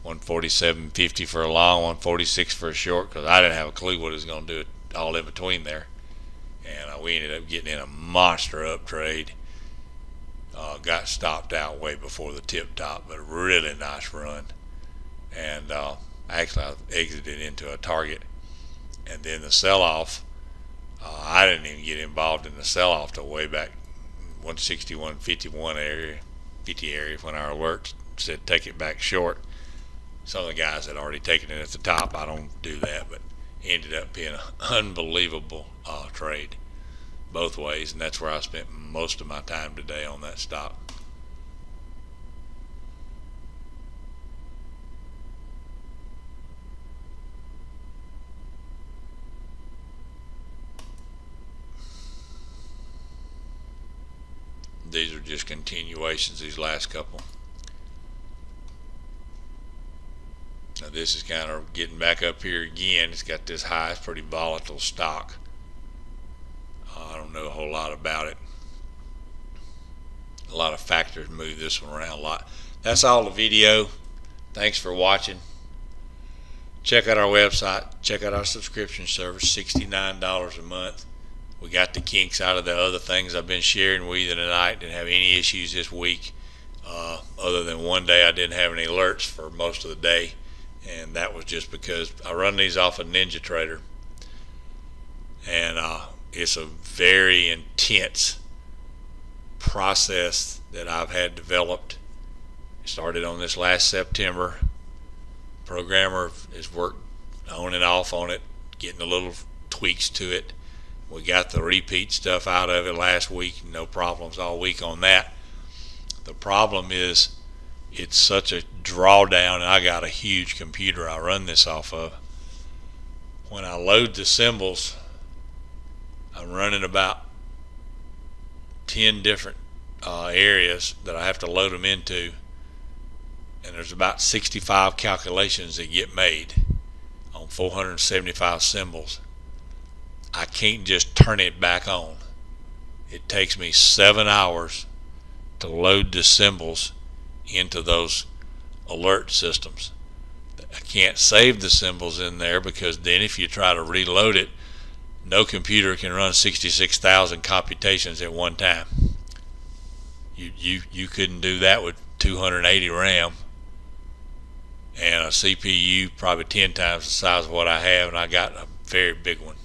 S1: 147.50 for a long, 146 for a short, because I didn't have a clue what it was going to do all in between there. And we ended up getting in a monster up trade. Got stopped out way before the tip top, but a really nice run. And actually I exited into a target. And then the sell-off, I didn't even get involved in the sell-off till way back 161.51 area, 50 area, when our alert said take it back short. Some of the guys had already taken it at the top. I don't do that, but ended up being an unbelievable trade both ways, and that's where I spent most of my time today on that stock. These are just continuations, these last couple. Now this is kind of getting back up here again. It's got this high, it's pretty volatile stock. I don't know a whole lot about it. A lot of factors move this one around a lot. That's all the video. Thanks for watching. Check out our website. Check out our subscription service, $69 a month. We got the kinks out of the other things I've been sharing with you tonight. Didn't have any issues this week, other than one day I didn't have any alerts for most of the day, and that was just because I run these off of NinjaTrader, and it's a very intense process that I've had developed. It started on this last September. Programmer has worked on and off on it, getting a little tweaks to it. We got the repeat stuff out of it last week, no problems all week on that. The problem is it's such a drawdown, and I got a huge computer I run this off of. When I load the symbols, I'm running about 10 different areas that I have to load them into, and there's about 65 calculations that get made on 475 symbols. I can't just turn it back on. It takes me 7 hours to load the symbols into those alert systems. I can't save the symbols in there, because then if you try to reload it, no computer can run 66,000 computations at one time. You couldn't do that with 280 RAM and a CPU probably 10 times the size of what I have, and I got a very big one.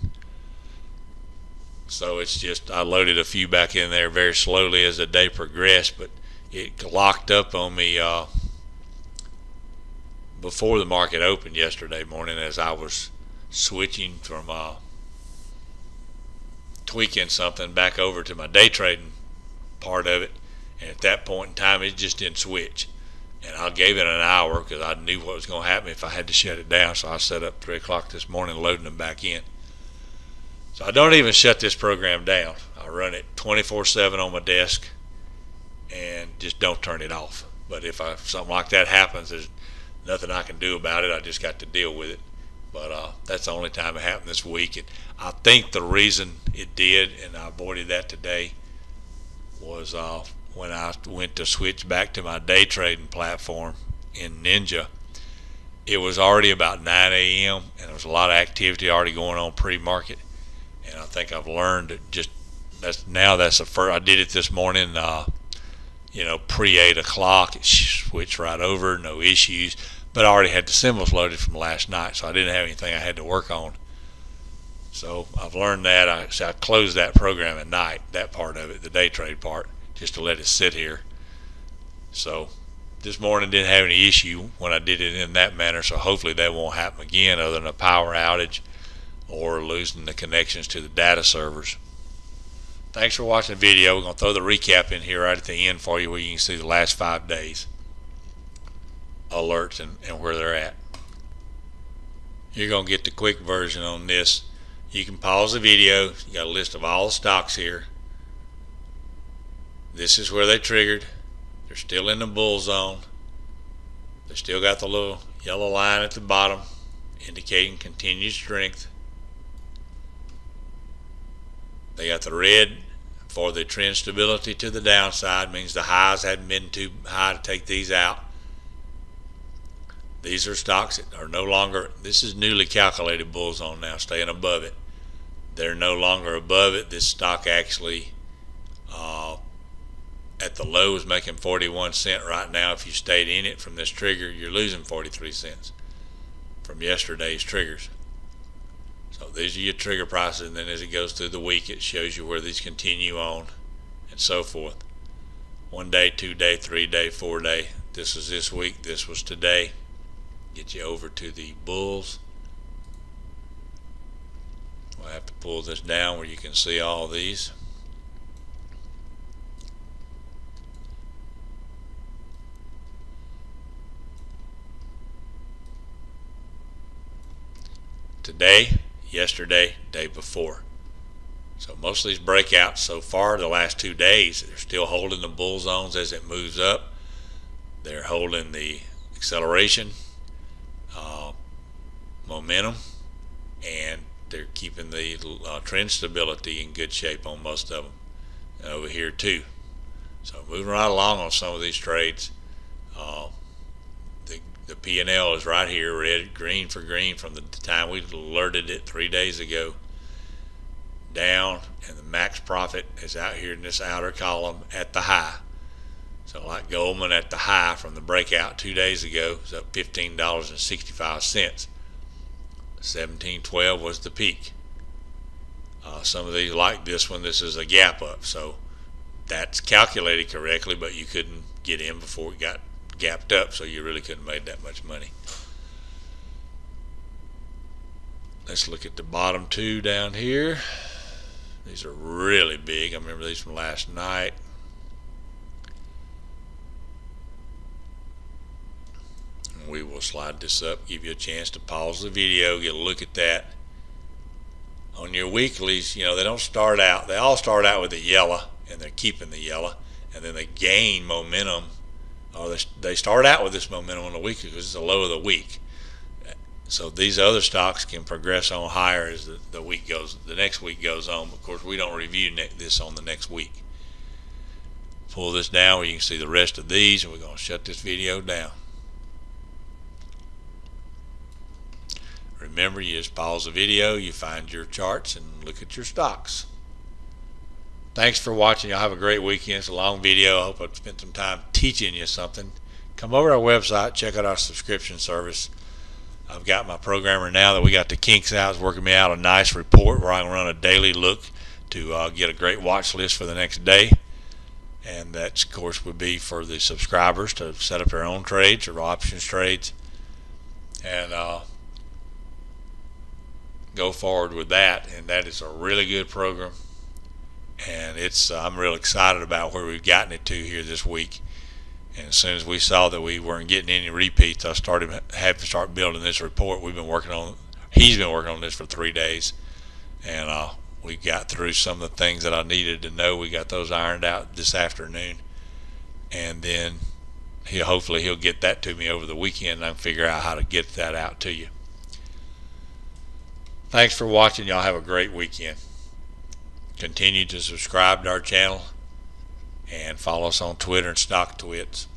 S1: So it's just, I loaded a few back in there very slowly as the day progressed, but it locked up on me before the market opened yesterday morning, as I was switching from tweaking something back over to my day trading part of it, and at that point in time it just didn't switch, and I gave it an hour because I knew what was going to happen if I had to shut it down. So I set up 3 o'clock this morning loading them back in. So I don't even shut this program down. I run it 24/7 on my desk and just don't turn it off. But if something like that happens, there's nothing I can do about it. I just got to deal with it. But that's the only time it happened this week. And I think the reason it did, and I avoided that today, was when I went to switch back to my day trading platform in Ninja. It was already about 9 a.m. and there was a lot of activity already going on pre-market. And I think I've learned that that's the first. I did it this morning, pre 8 o'clock. It switched right over, no issues. But I already had the symbols loaded from last night, so I didn't have anything I had to work on. So I've learned that. I closed that program at night, that part of it, the day trade part, just to let it sit here. So this morning didn't have any issue when I did it in that manner, so hopefully that won't happen again, other than a power outage or losing the connections to the data servers. Thanks for watching the video. We're going to throw the recap in here right at the end for you, where you can see the last 5 days. alerts and where they're at. You're going to get the quick version on this. You can pause the video. You got a list of all the stocks here. This is where they triggered. They're still in the bull zone. They still got the little yellow line at the bottom indicating continued strength. They got the red for the trend stability to the downside, means the highs hadn't been too high to take these out. These are stocks that are no longer, this is newly calculated bull zone now, staying above it. They're no longer above it. This stock actually at the low is making 41 cents right now. If you stayed in it from this trigger, you're losing 43 cents from yesterday's triggers. So these are your trigger prices, and then as it goes through the week, it shows you where these continue on and so forth. 1 day, 2 day, 3 day, 4 day. This was this week. This was today. Get you over to the bulls. We'll have to pull this down where you can see all these. Today, yesterday, day before. So most of these breakouts so far, the last 2 days, they're still holding the bull zones as it moves up. They're holding the acceleration, momentum, and they're keeping the trend stability in good shape on most of them. And over here too. So moving right along on some of these trades. The P&L is right here, red, green for green from the time we alerted it 3 days ago. Down, and the max profit is out here in this outer column at the high. So like Goldman at the high from the breakout 2 days ago is up $15.65. 17.12 was the peak. Some of these like this one, this is a gap up. So that's calculated correctly, but you couldn't get in before it got gapped up, so you really couldn't make that much money. Let's look at the bottom two down here. These are really big. I remember these from last night. And we will slide this up, give you a chance to pause the video, get a look at that. On your weeklies, you know, they don't start out, they all start out with the yellow, and they're keeping the yellow, and then they gain momentum. They start out with this momentum on the weekly because it's the low of the week. So these other stocks can progress on higher as the week goes, the next week goes on. Of course, we don't review this on the next week. Pull this down where you can see the rest of these, and we're going to shut this video down. Remember, you just pause the video, you find your charts, and look at your stocks. Thanks for watching. Y'all have a great weekend. It's a long video. I hope I've spent some time teaching you something. Come over to our website, check out our subscription service. I've got my programmer now that we got the kinks out. Is working me out a nice report where I can run a daily look to get a great watch list for the next day. And that, of course, would be for the subscribers to set up their own trades or options trades. And go forward with that. And that is a really good program. And it's I'm real excited about where we've gotten it to here this week. And as soon as we saw that we weren't getting any repeats, I had to start building this report. He's been working on this for 3 days, and we got through some of the things that I needed to know. We got those ironed out this afternoon, and then hopefully he'll get that to me over the weekend, and I can figure out how to get that out to you. Thanks for watching. Y'all have a great weekend. Continue to subscribe to our channel and follow us on Twitter and Stock Twits.